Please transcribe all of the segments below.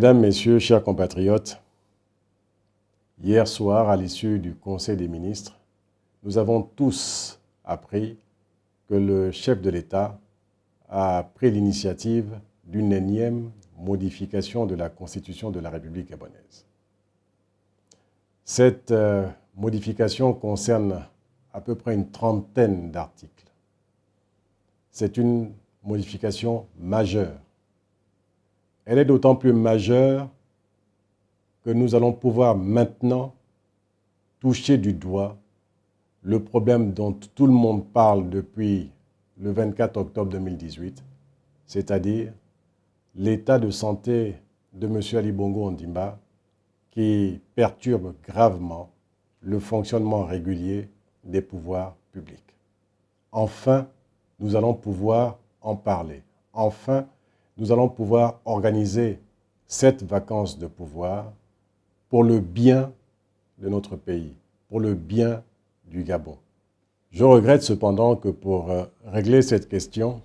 Mesdames, Messieurs, chers compatriotes, hier soir, à l'issue du Conseil des ministres, nous avons tous appris que le chef de l'État a pris l'initiative d'une énième modification de la Constitution de la République gabonaise. Cette modification concerne à peu près une trentaine d'articles. C'est une modification majeure. Elle est d'autant plus majeure que nous allons pouvoir maintenant toucher du doigt le problème dont tout le monde parle depuis le 24 octobre 2018, c'est-à-dire l'état de santé de M. Ali Bongo Ondimba qui perturbe gravement le fonctionnement régulier des pouvoirs publics. Enfin, nous allons pouvoir en parler. Enfin, nous allons pouvoir organiser cette vacance de pouvoir pour le bien de notre pays, pour le bien du Gabon. Je regrette cependant que pour régler cette question,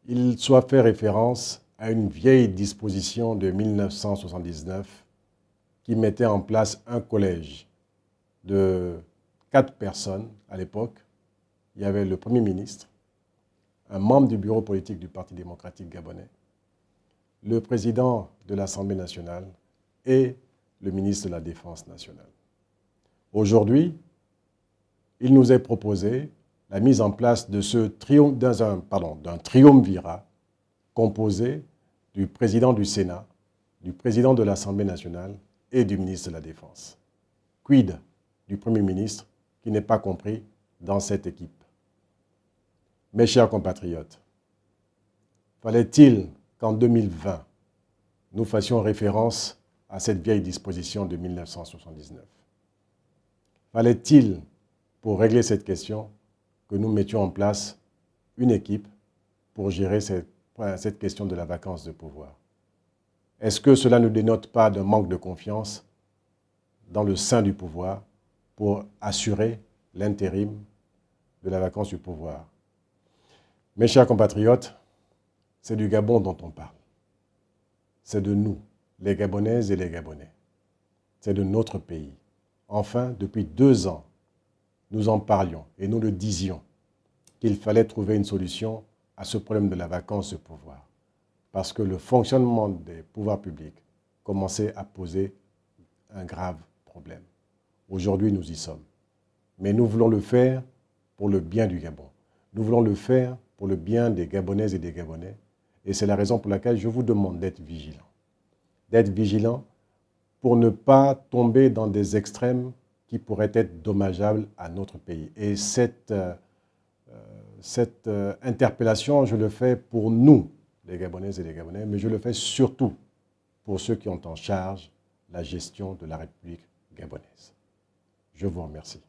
il soit fait référence à une vieille disposition de 1979 qui mettait en place un collège de 4 personnes à l'époque. Il y avait le Premier ministre, un membre du bureau politique du Parti démocratique gabonais, le président de l'Assemblée nationale et le ministre de la Défense nationale. Aujourd'hui, il nous est proposé la mise en place de d'un triumvirat composé du président du Sénat, du président de l'Assemblée nationale et du ministre de la Défense. Quid du Premier ministre qui n'est pas compris dans cette équipe? Mes chers compatriotes, fallait-il qu'en 2020, nous fassions référence à cette vieille disposition de 1979? Fallait-il, pour régler cette question, que nous mettions en place une équipe pour gérer cette question de la vacance de pouvoir? Est-ce que cela ne dénote pas d'un manque de confiance dans le sein du pouvoir pour assurer l'intérim de la vacance du pouvoir? Mes chers compatriotes, c'est du Gabon dont on parle. C'est de nous, les Gabonaises et les Gabonais. C'est de notre pays. Enfin, depuis 2 ans, nous en parlions et nous le disions qu'il fallait trouver une solution à ce problème de la vacance de pouvoir. Parce que le fonctionnement des pouvoirs publics commençait à poser un grave problème. Aujourd'hui, nous y sommes. Mais nous voulons le faire pour le bien du Gabon. Nous voulons le faire pour le bien des Gabonaises et des Gabonais. Et c'est la raison pour laquelle je vous demande d'être vigilants. D'être vigilants pour ne pas tomber dans des extrêmes qui pourraient être dommageables à notre pays. Et cette interpellation, je le fais pour nous, les Gabonaises et les Gabonais, mais je le fais surtout pour ceux qui ont en charge la gestion de la République gabonaise. Je vous remercie.